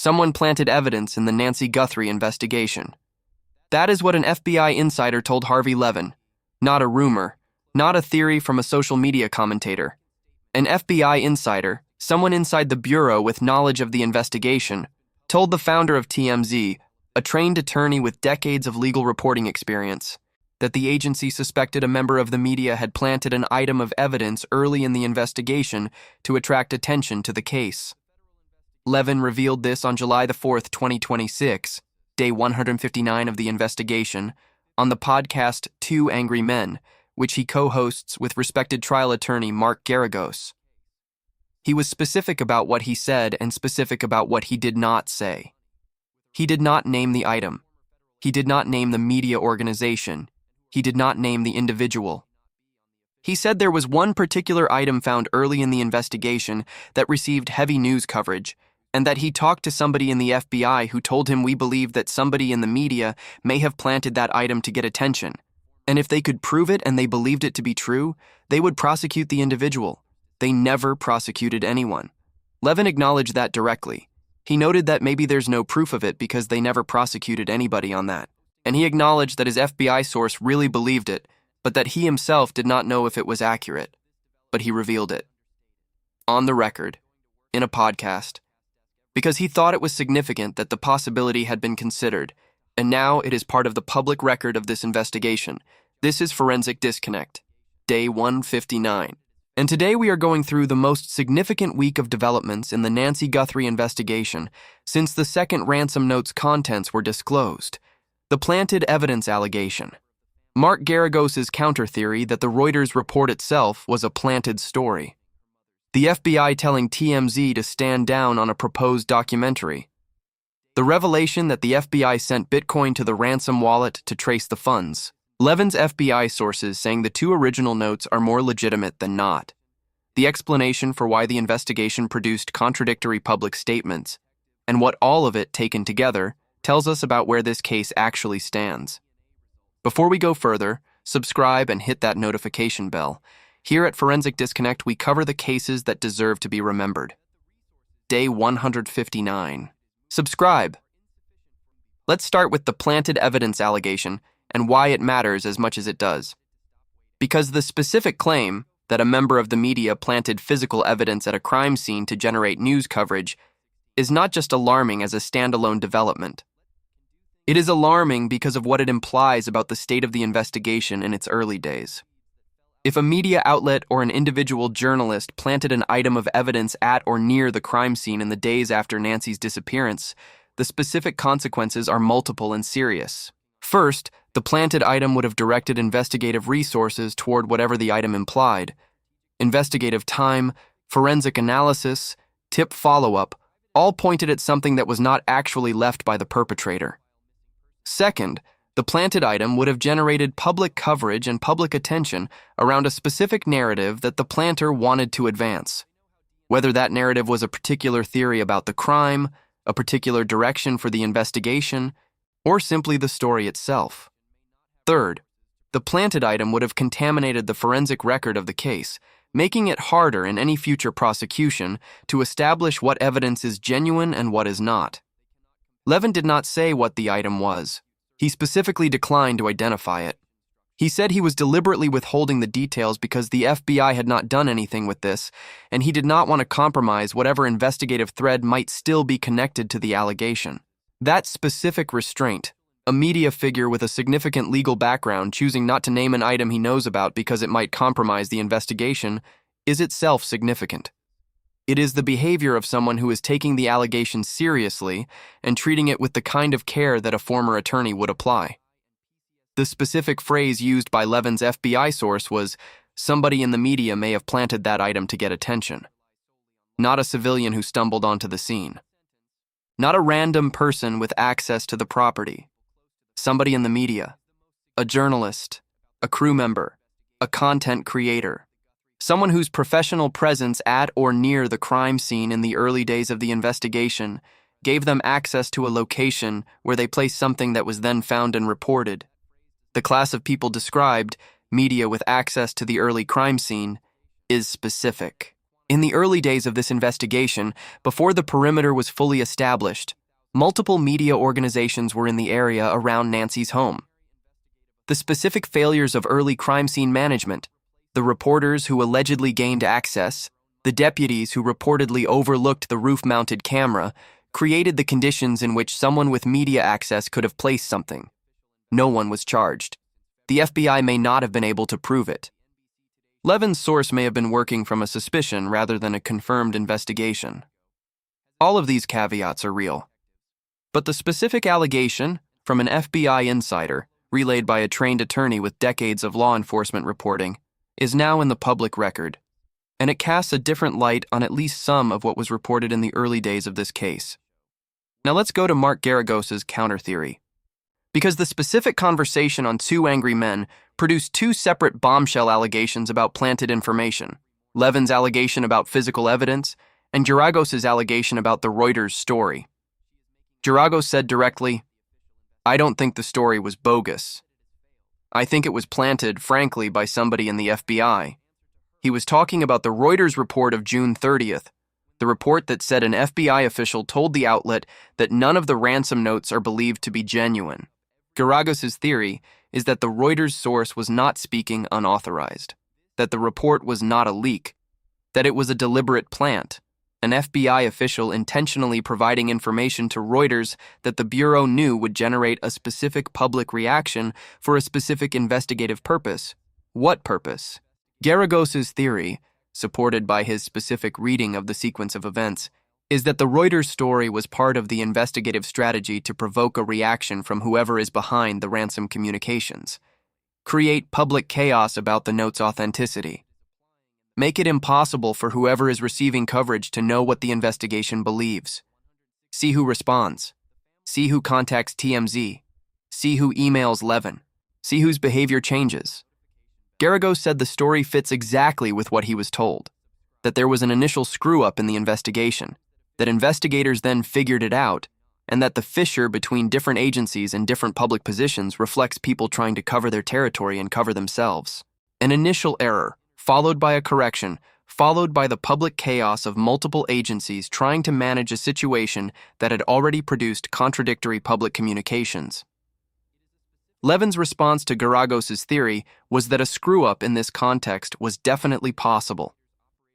Someone planted evidence in the Nancy Guthrie investigation. That is what an FBI insider told Harvey Levin. Not a rumor, not a theory from a social media commentator. An FBI insider, someone inside the bureau with knowledge of the investigation, told the founder of TMZ, a trained attorney with decades of legal reporting experience, that the agency suspected a member of the media had planted an item of evidence early in the investigation to attract attention to the case. Levin revealed this on July 4, 2026, day 159 of the investigation, on the podcast Two Angry Men, which he co-hosts with respected trial attorney Mark Geragos. He was specific about what he said and specific about what he did not say. He did not name the item. He did not name the media organization. He did not name the individual. He said there was one particular item found early in the investigation that received heavy news coverage, and that he talked to somebody in the FBI who told him we believe that somebody in the media may have planted that item to get attention. And if they could prove it and they believed it to be true, they would prosecute the individual. They never prosecuted anyone. Levin acknowledged that directly. He noted that maybe there's no proof of it because they never prosecuted anybody on that. And he acknowledged that his FBI source really believed it, but that he himself did not know if it was accurate. But he revealed it. On the record, in a podcast, because he thought it was significant that the possibility had been considered, and now it is part of the public record of this investigation. This is Forensic Disconnect, day 159. And today we are going through the most significant week of developments in the Nancy Guthrie investigation since the second ransom note's contents were disclosed. The planted evidence allegation. Mark Geragos' counter-theory that the Reuters report itself was a planted story. The FBI telling TMZ to stand down on a proposed documentary. The revelation that the FBI sent Bitcoin to the ransom wallet to trace the funds. Levin's FBI sources saying the two original notes are more legitimate than not. The explanation for why the investigation produced contradictory public statements, and what all of it taken together tells us about where this case actually stands. Before we go further, subscribe and hit that notification bell. Here at Forensic Disconnect, we cover the cases that deserve to be remembered. Day 159. Subscribe. Let's start with the planted evidence allegation and why it matters as much as it does. Because the specific claim that a member of the media planted physical evidence at a crime scene to generate news coverage is not just alarming as a standalone development. It is alarming because of what it implies about the state of the investigation in its early days. If a media outlet or an individual journalist planted an item of evidence at or near the crime scene in the days after Nancy's disappearance, the specific consequences are multiple and serious. First, the planted item would have directed investigative resources toward whatever the item implied. Investigative time, forensic analysis, tip follow-up, all pointed at something that was not actually left by the perpetrator. Second, the planted item would have generated public coverage and public attention around a specific narrative that the planter wanted to advance. Whether that narrative was a particular theory about the crime, a particular direction for the investigation, or simply the story itself. Third, the planted item would have contaminated the forensic record of the case, making it harder in any future prosecution to establish what evidence is genuine and what is not. Levin did not say what the item was. He specifically declined to identify it. He said he was deliberately withholding the details because the FBI had not done anything with this, and he did not want to compromise whatever investigative thread might still be connected to the allegation. That specific restraint, a media figure with a significant legal background choosing not to name an item he knows about because it might compromise the investigation, is itself significant. It is the behavior of someone who is taking the allegation seriously and treating it with the kind of care that a former attorney would apply. The specific phrase used by Levin's FBI source was, "Somebody in the media may have planted that item to get attention." Not a civilian who stumbled onto the scene. Not a random person with access to the property. Somebody in the media. A journalist. A crew member. A content creator. Someone whose professional presence at or near the crime scene in the early days of the investigation gave them access to a location where they placed something that was then found and reported. The class of people described, media with access to the early crime scene, is specific. In the early days of this investigation, before the perimeter was fully established, multiple media organizations were in the area around Nancy's home. The specific failures of early crime scene management, the reporters who allegedly gained access, the deputies who reportedly overlooked the roof-mounted camera, created the conditions in which someone with media access could have placed something. No one was charged. The FBI may not have been able to prove it. Levin's source may have been working from a suspicion rather than a confirmed investigation. All of these caveats are real. But the specific allegation from an FBI insider, relayed by a trained attorney with decades of law enforcement reporting, is now in the public record, and it casts a different light on at least some of what was reported in the early days of this case. Now let's go to Mark Geragos' counter-theory. Because the specific conversation on Two Angry Men produced two separate bombshell allegations about planted information, Levin's allegation about physical evidence, and Geragos' allegation about the Reuters story. Geragos said directly, "I don't think the story was bogus. I think it was planted, frankly, by somebody in the FBI." He was talking about the Reuters report of June 30th, the report that said an FBI official told the outlet that none of the ransom notes are believed to be genuine. Geragos' theory is that the Reuters source was not speaking unauthorized, that the report was not a leak, that it was a deliberate plant, an FBI official intentionally providing information to Reuters that the Bureau knew would generate a specific public reaction for a specific investigative purpose. What purpose? Geragos' theory, supported by his specific reading of the sequence of events, is that the Reuters story was part of the investigative strategy to provoke a reaction from whoever is behind the ransom communications, create public chaos about the note's authenticity, make it impossible for whoever is receiving coverage to know what the investigation believes, see who responds, see who contacts TMZ, see who emails Levin, see whose behavior changes. Geragos said the story fits exactly with what he was told, that there was an initial screw-up in the investigation, that investigators then figured it out, and that the fissure between different agencies and different public positions reflects people trying to cover their territory and cover themselves. An initial error, followed by a correction, followed by the public chaos of multiple agencies trying to manage a situation that had already produced contradictory public communications. Levin's response to Geragos' theory was that a screw-up in this context was definitely possible.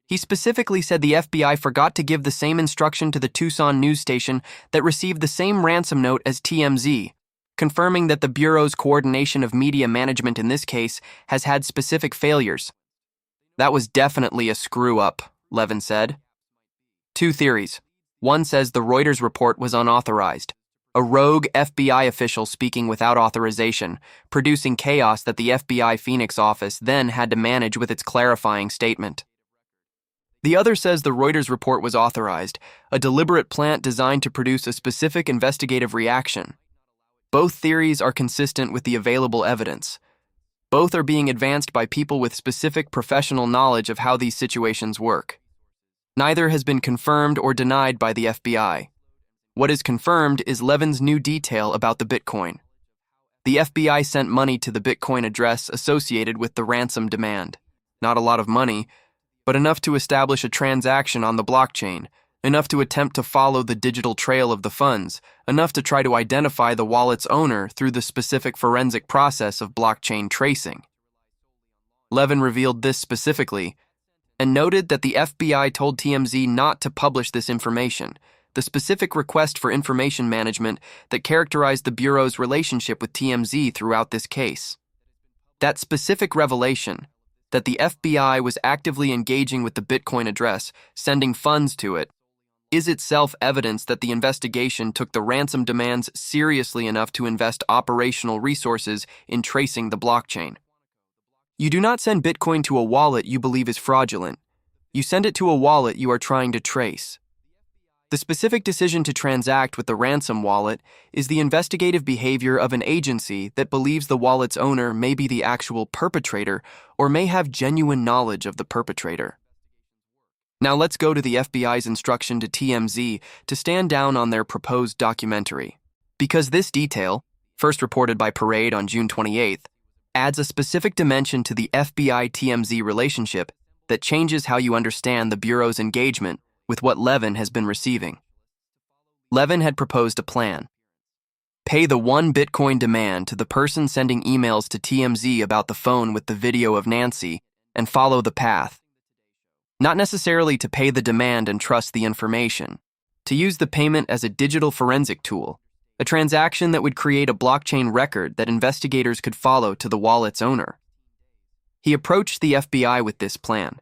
He specifically said the FBI forgot to give the same instruction to the Tucson news station that received the same ransom note as TMZ, confirming that the Bureau's coordination of media management in this case has had specific failures. That was definitely a screw-up, Levin said. Two theories. One says the Reuters report was unauthorized, a rogue FBI official speaking without authorization, producing chaos that the FBI Phoenix office then had to manage with its clarifying statement. The other says the Reuters report was authorized, a deliberate plant designed to produce a specific investigative reaction. Both theories are consistent with the available evidence. Both are being advanced by people with specific professional knowledge of how these situations work. Neither has been confirmed or denied by the FBI. What is confirmed is Levin's new detail about the Bitcoin. The FBI sent money to the Bitcoin address associated with the ransom demand. Not a lot of money, but enough to establish a transaction on the blockchain, enough to attempt to follow the digital trail of the funds, enough to try to identify the wallet's owner through the specific forensic process of blockchain tracing. Levin revealed this specifically and noted that the FBI told TMZ not to publish this information, the specific request for information management that characterized the Bureau's relationship with TMZ throughout this case. That specific revelation, that the FBI was actively engaging with the Bitcoin address, sending funds to it, is itself evidence that the investigation took the ransom demands seriously enough to invest operational resources in tracing the blockchain. You do not send Bitcoin to a wallet you believe is fraudulent. You send it to a wallet you are trying to trace. The specific decision to transact with the ransom wallet is the investigative behavior of an agency that believes the wallet's owner may be the actual perpetrator or may have genuine knowledge of the perpetrator. Now let's go to the FBI's instruction to TMZ to stand down on their proposed documentary. Because this detail, first reported by Parade on June 28th, adds a specific dimension to the FBI-TMZ relationship that changes how you understand the Bureau's engagement with what Levin has been receiving. Levin had proposed a plan. Pay the 1 Bitcoin demand to the person sending emails to TMZ about the phone with the video of Nancy and follow the path. Not necessarily to pay the demand and trust the information, to use the payment as a digital forensic tool, a transaction that would create a blockchain record that investigators could follow to the wallet's owner. He approached the FBI with this plan.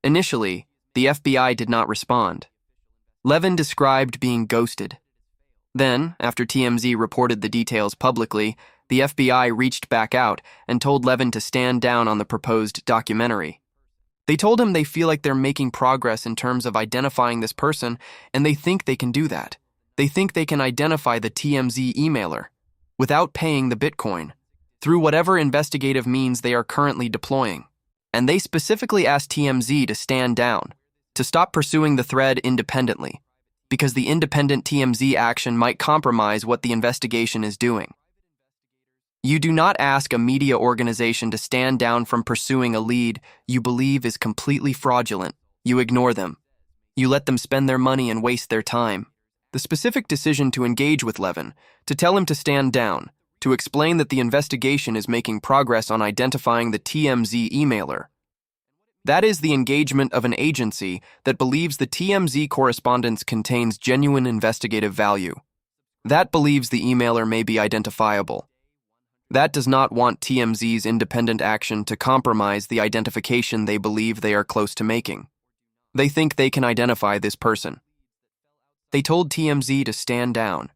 Initially, the FBI did not respond. Levin described being ghosted. Then, after TMZ reported the details publicly, the FBI reached back out and told Levin to stand down on the proposed documentary. They told him they feel like they're making progress in terms of identifying this person, and they think they can do that. They think they can identify the TMZ emailer without paying the Bitcoin, through whatever investigative means they are currently deploying. And they specifically asked TMZ to stand down, to stop pursuing the thread independently, because the independent TMZ action might compromise what the investigation is doing. You do not ask a media organization to stand down from pursuing a lead you believe is completely fraudulent. You ignore them. You let them spend their money and waste their time. The specific decision to engage with Levin, to tell him to stand down, to explain that the investigation is making progress on identifying the TMZ emailer. That is the engagement of an agency that believes the TMZ correspondence contains genuine investigative value. That believes the emailer may be identifiable. That does not want TMZ's independent action to compromise the identification they believe they are close to making. They think they can identify this person. They told TMZ to stand down.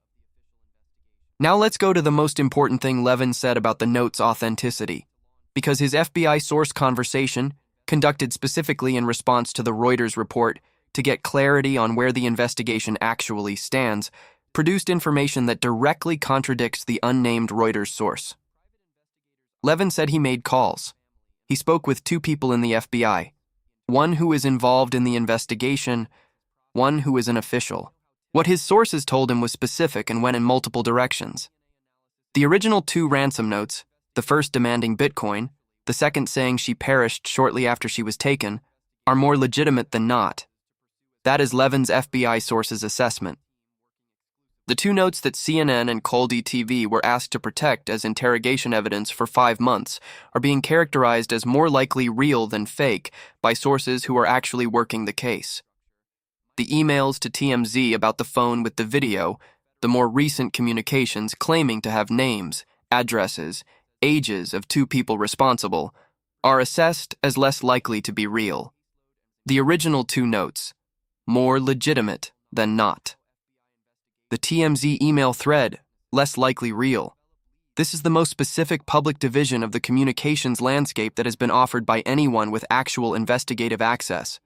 Now let's go to the most important thing Levin said about the note's authenticity, because his FBI source conversation, conducted specifically in response to the Reuters report to get clarity on where the investigation actually stands, produced information that directly contradicts the unnamed Reuters source. Levin said he made calls. He spoke with 2 people in the FBI, one who is involved in the investigation, one who is an official. What his sources told him was specific and went in multiple directions. The original 2 ransom notes, the first demanding Bitcoin, the second saying she perished shortly after she was taken, are more legitimate than not. That is Levin's FBI source's assessment. The 2 notes that CNN and Coldy TV were asked to protect as interrogation evidence for 5 months are being characterized as more likely real than fake by sources who are actually working the case. The emails to TMZ about the phone with the video, the more recent communications claiming to have names, addresses, ages of 2 people responsible, are assessed as less likely to be real. The original 2 notes, more legitimate than not. The TMZ email thread, less likely real. This is the most specific public division of the communications landscape that has been offered by anyone with actual investigative access.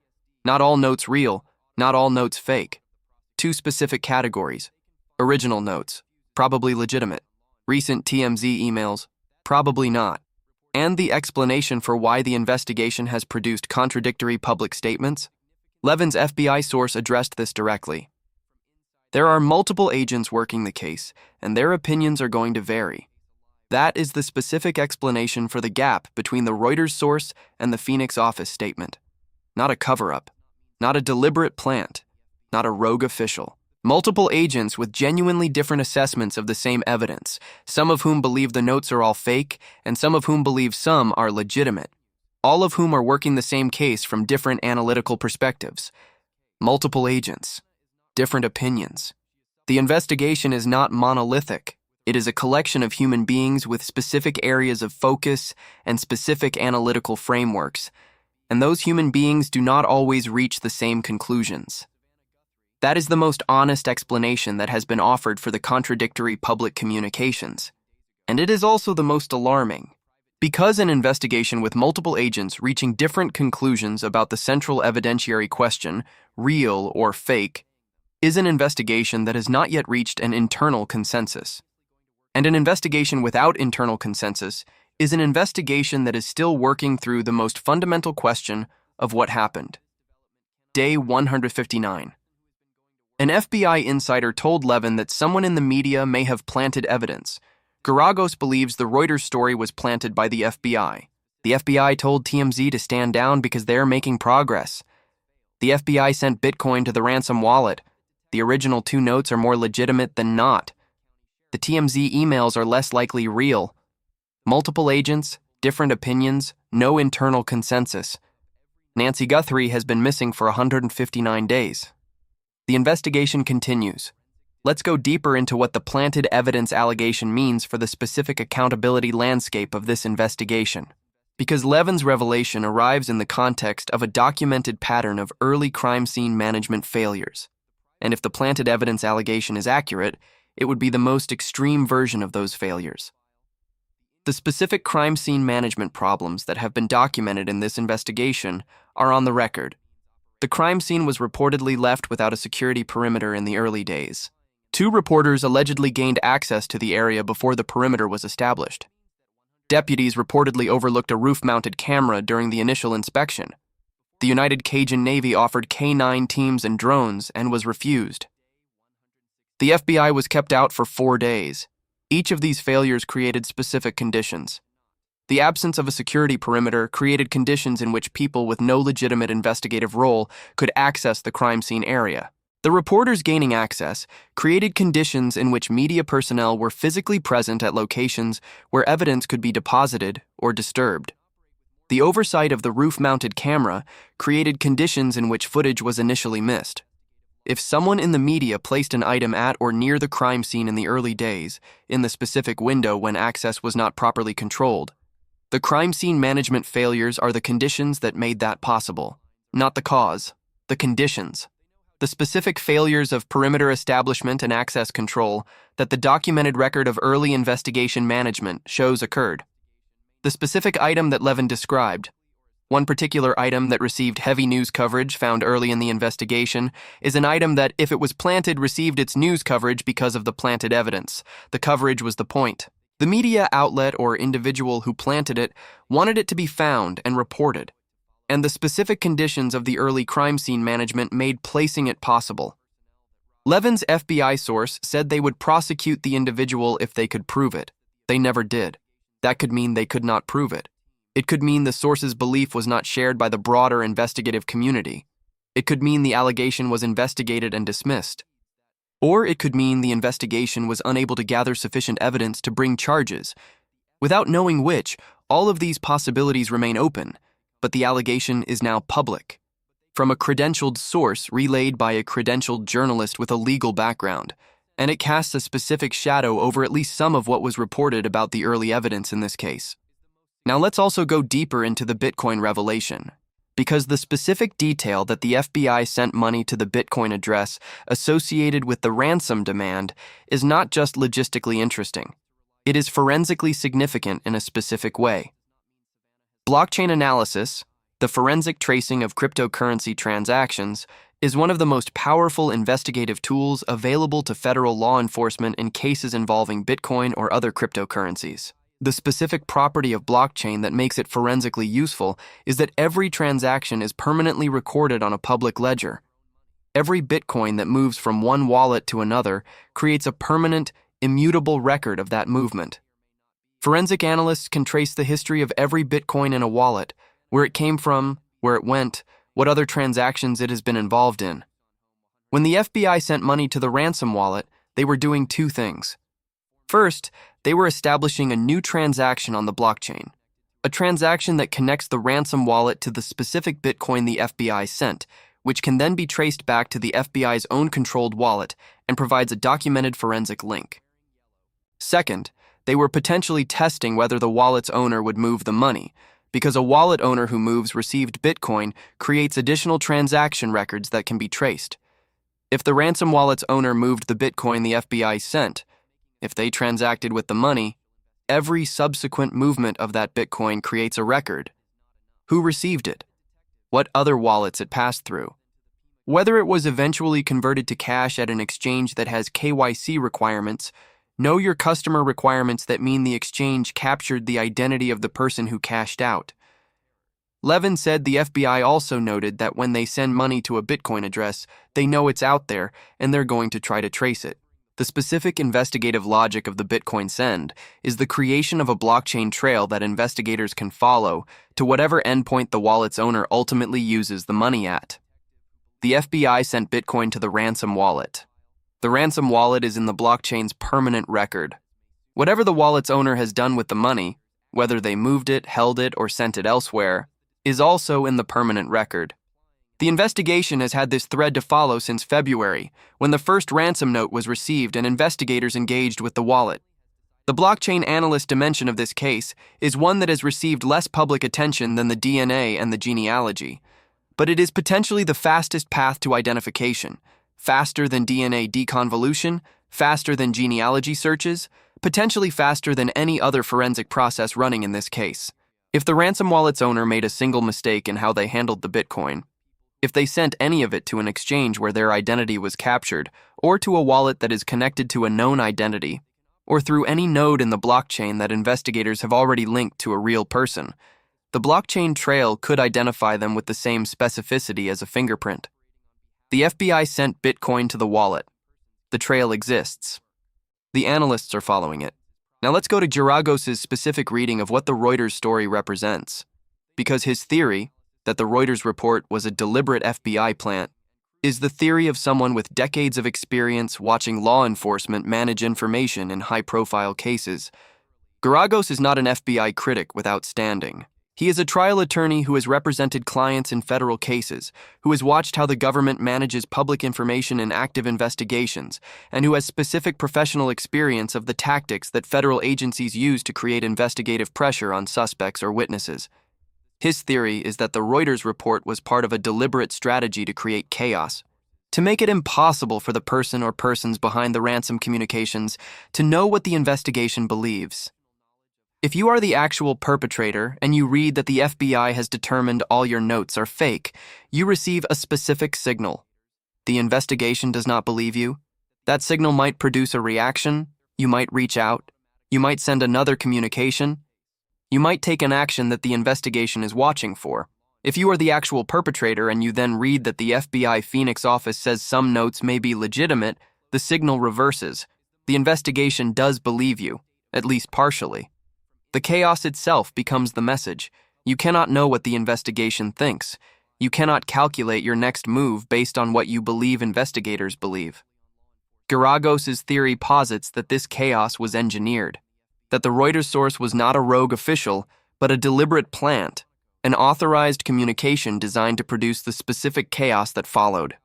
Not all notes real, not all notes fake. 2 specific categories. Original notes, probably legitimate. Recent TMZ emails, probably not. And the explanation for why the investigation has produced contradictory public statements? Levin's FBI source addressed this directly. There are multiple agents working the case, and their opinions are going to vary. That is the specific explanation for the gap between the Reuters source and the Phoenix office statement. Not a cover-up, not a deliberate plant, not a rogue official. Multiple agents with genuinely different assessments of the same evidence, some of whom believe the notes are all fake, and some of whom believe some are legitimate, all of whom are working the same case from different analytical perspectives. Multiple agents, different opinions. The investigation is not monolithic. It is a collection of human beings with specific areas of focus and specific analytical frameworks, and those human beings do not always reach the same conclusions. That is the most honest explanation that has been offered for the contradictory public communications. And it is also the most alarming. Because an investigation with multiple agents reaching different conclusions about the central evidentiary question, real or fake, is an investigation that has not yet reached an internal consensus. And an investigation without internal consensus is an investigation that is still working through the most fundamental question of what happened. Day 159. An FBI insider told Levin that someone in the media may have planted evidence. Geragos believes the Reuters story was planted by the FBI. The FBI told TMZ to stand down because they're making progress. The FBI sent Bitcoin to the ransom wallet. The original 2 notes are more legitimate than not. The TMZ emails are less likely real. Multiple agents, different opinions, no internal consensus. Nancy Guthrie has been missing for 159 days. The investigation continues. Let's go deeper into what the planted evidence allegation means for the specific accountability landscape of this investigation. Because Levin's revelation arrives in the context of a documented pattern of early crime scene management failures. And if the planted evidence allegation is accurate, it would be the most extreme version of those failures. The specific crime scene management problems that have been documented in this investigation are on the record. The crime scene was reportedly left without a security perimeter in the early days. 2 reporters allegedly gained access to the area before the perimeter was established. Deputies reportedly overlooked a roof-mounted camera during the initial inspection. The United Cajun Navy offered K-9 teams and drones and was refused. The FBI was kept out for 4 days. Each of these failures created specific conditions. The absence of a security perimeter created conditions in which people with no legitimate investigative role could access the crime scene area. The reporters gaining access created conditions in which media personnel were physically present at locations where evidence could be deposited or disturbed. The oversight of the roof-mounted camera created conditions in which footage was initially missed. If someone in the media placed an item at or near the crime scene in the early days, in the specific window when access was not properly controlled, the crime scene management failures are the conditions that made that possible, not the cause, the conditions. The specific failures of perimeter establishment and access control that the documented record of early investigation management shows occurred. The specific item that Levin described, one particular item that received heavy news coverage found early in the investigation, is an item that, if it was planted, received its news coverage because of the planted evidence. The coverage was the point. The media outlet or individual who planted it wanted it to be found and reported. And the specific conditions of the early crime scene management made placing it possible. Levin's FBI source said they would prosecute the individual if they could prove it. They never did. That could mean they could not prove it. It could mean the source's belief was not shared by the broader investigative community. It could mean the allegation was investigated and dismissed. Or it could mean the investigation was unable to gather sufficient evidence to bring charges. Without knowing which, all of these possibilities remain open. But the allegation is now public, from a credentialed source relayed by a credentialed journalist with a legal background, and it casts a specific shadow over at least some of what was reported about the early evidence in this case. Now let's also go deeper into the Bitcoin revelation, because the specific detail that the FBI sent money to the Bitcoin address associated with the ransom demand is not just logistically interesting. It is forensically significant in a specific way. Blockchain analysis, the forensic tracing of cryptocurrency transactions, is one of the most powerful investigative tools available to federal law enforcement in cases involving Bitcoin or other cryptocurrencies. The specific property of blockchain that makes it forensically useful is that every transaction is permanently recorded on a public ledger. Every Bitcoin that moves from one wallet to another creates a permanent, immutable record of that movement. Forensic analysts can trace the history of every Bitcoin in a wallet, where it came from, where it went, what other transactions it has been involved in. When the FBI sent money to the ransom wallet, they were doing 2 things. First, they were establishing a new transaction on the blockchain, a transaction that connects the ransom wallet to the specific Bitcoin the FBI sent, which can then be traced back to the FBI's own controlled wallet and provides a documented forensic link. Second, they were potentially testing whether the wallet's owner would move the money, because a wallet owner who moves received Bitcoin creates additional transaction records that can be traced. If the ransom wallet's owner moved the Bitcoin the FBI sent, if they transacted with the money, every subsequent movement of that Bitcoin creates a record. Who received it? What other wallets it passed through? Whether it was eventually converted to cash at an exchange that has KYC requirements, know your customer requirements that mean the exchange captured the identity of the person who cashed out. Levin said the FBI also noted that when they send money to a Bitcoin address, they know it's out there and they're going to try to trace it. The specific investigative logic of the Bitcoin send is the creation of a blockchain trail that investigators can follow to whatever endpoint the wallet's owner ultimately uses the money at. The FBI sent Bitcoin to the ransom wallet. The ransom wallet is in the blockchain's permanent record. Whatever the wallet's owner has done with the money, whether they moved it, held it, or sent it elsewhere, is also in the permanent record. The investigation has had this thread to follow since February, when the first ransom note was received and investigators engaged with the wallet. The blockchain analyst dimension of this case is one that has received less public attention than the DNA and the genealogy, but it is potentially the fastest path to identification, faster than DNA deconvolution, faster than genealogy searches, potentially faster than any other forensic process running in this case. If the ransom wallet's owner made a single mistake in how they handled the Bitcoin, if they sent any of it to an exchange where their identity was captured, or to a wallet that is connected to a known identity, or through any node in the blockchain that investigators have already linked to a real person, the blockchain trail could identify them with the same specificity as a fingerprint. The FBI sent Bitcoin to the wallet. The trail exists. The analysts are following it. Now let's go to Geragos' specific reading of what the Reuters story represents, because his theory, that the Reuters report was a deliberate FBI plant, is the theory of someone with decades of experience watching law enforcement manage information in high-profile cases. Geragos is not an FBI critic without standing. He is a trial attorney who has represented clients in federal cases, who has watched how the government manages public information in active investigations, and who has specific professional experience of the tactics that federal agencies use to create investigative pressure on suspects or witnesses. His theory is that the Reuters report was part of a deliberate strategy to create chaos, to make it impossible for the person or persons behind the ransom communications to know what the investigation believes. If you are the actual perpetrator and you read that the FBI has determined all your notes are fake, you receive a specific signal. The investigation does not believe you. That signal might produce a reaction. You might reach out. You might send another communication. You might take an action that the investigation is watching for. If you are the actual perpetrator and you then read that the FBI Phoenix office says some notes may be legitimate, the signal reverses. The investigation does believe you, at least partially. The chaos itself becomes the message. You cannot know what the investigation thinks. You cannot calculate your next move based on what you believe investigators believe. Geragos' theory posits that this chaos was engineered, that the Reuters source was not a rogue official, but a deliberate plant, an authorized communication designed to produce the specific chaos that followed.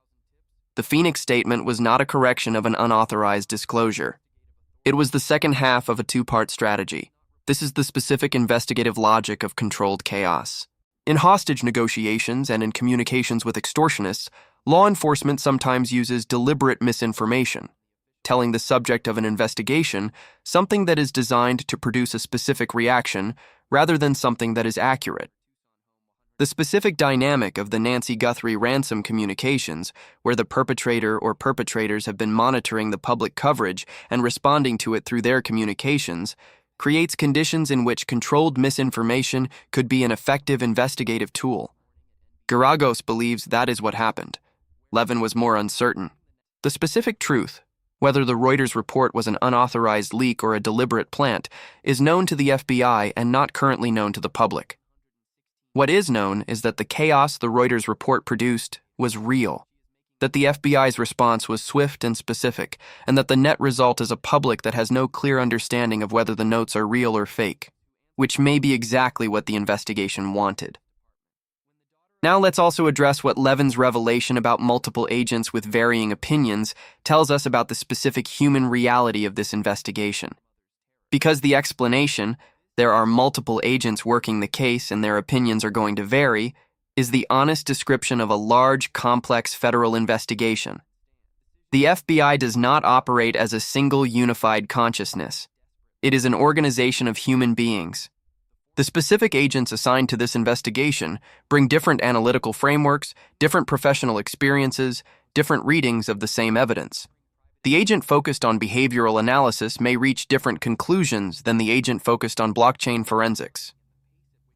The Phoenix statement was not a correction of an unauthorized disclosure. It was the second half of a two-part strategy. This is the specific investigative logic of controlled chaos. In hostage negotiations and in communications with extortionists, law enforcement sometimes uses deliberate misinformation, telling the subject of an investigation something that is designed to produce a specific reaction rather than something that is accurate. The specific dynamic of the Nancy Guthrie ransom communications, where the perpetrator or perpetrators have been monitoring the public coverage and responding to it through their communications, creates conditions in which controlled misinformation could be an effective investigative tool. Geragos believes that is what happened. Levin was more uncertain. The specific truth, whether the Reuters report was an unauthorized leak or a deliberate plant, is known to the FBI and not currently known to the public. What is known is that the chaos the Reuters report produced was real, that the FBI's response was swift and specific, and that the net result is a public that has no clear understanding of whether the notes are real or fake, which may be exactly what the investigation wanted. Now let's also address what Levin's revelation about multiple agents with varying opinions tells us about the specific human reality of this investigation. Because the explanation, there are multiple agents working the case and their opinions are going to vary, is the honest description of a large, complex federal investigation. The FBI does not operate as a single unified consciousness. It is an organization of human beings. The specific agents assigned to this investigation bring different analytical frameworks, different professional experiences, different readings of the same evidence. The agent focused on behavioral analysis may reach different conclusions than the agent focused on blockchain forensics.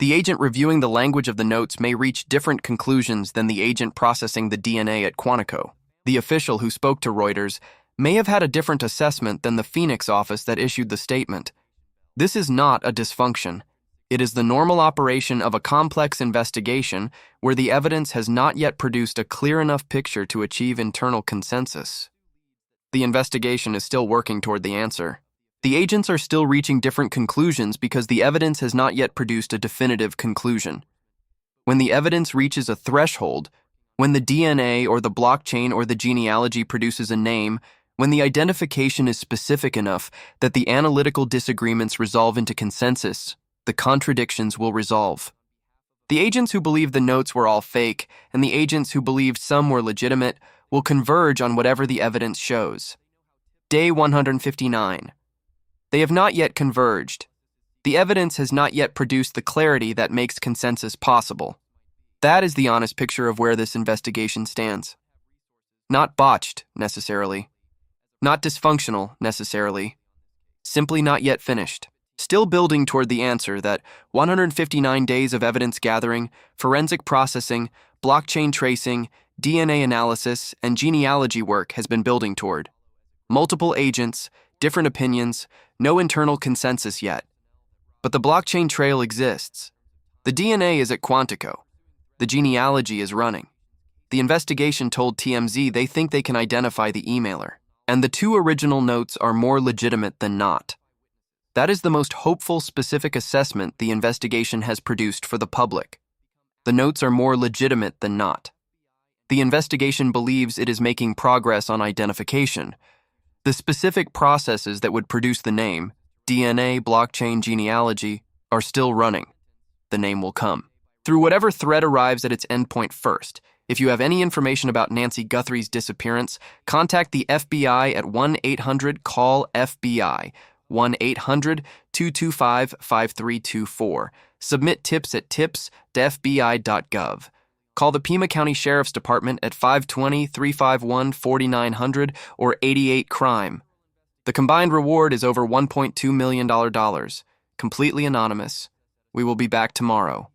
The agent reviewing the language of the notes may reach different conclusions than the agent processing the DNA at Quantico. The official who spoke to Reuters may have had a different assessment than the Phoenix office that issued the statement. This is not a dysfunction. It is the normal operation of a complex investigation where the evidence has not yet produced a clear enough picture to achieve internal consensus. The investigation is still working toward the answer. The agents are still reaching different conclusions because the evidence has not yet produced a definitive conclusion. When the evidence reaches a threshold, when the DNA or the blockchain or the genealogy produces a name, when the identification is specific enough that the analytical disagreements resolve into consensus, the contradictions will resolve. The agents who believe the notes were all fake and the agents who believed some were legitimate will converge on whatever the evidence shows. Day 159. They have not yet converged. The evidence has not yet produced the clarity that makes consensus possible. That is the honest picture of where this investigation stands. Not botched, necessarily. Not dysfunctional, necessarily. Simply not yet finished. Still building toward the answer that 159 days of evidence gathering, forensic processing, blockchain tracing, DNA analysis, and genealogy work has been building toward. Multiple agents, different opinions, no internal consensus yet. But the blockchain trail exists. The DNA is at Quantico. The genealogy is running. The investigation told TMZ they think they can identify the emailer, and the two original notes are more legitimate than not. That is the most hopeful, specific assessment the investigation has produced for the public. The notes are more legitimate than not. The investigation believes it is making progress on identification. The specific processes that would produce the name, DNA, blockchain, genealogy, are still running. The name will come. Through whatever thread arrives at its endpoint first. If you have any information about Nancy Guthrie's disappearance, contact the FBI at 1-800-CALL-FBI, 1-800-225-5324. Submit tips at tips.fbi.gov. Call the Pima County Sheriff's Department at 520-351-4900 or 88-CRIME. The combined reward is over $1.2 million. Completely anonymous. We will be back tomorrow.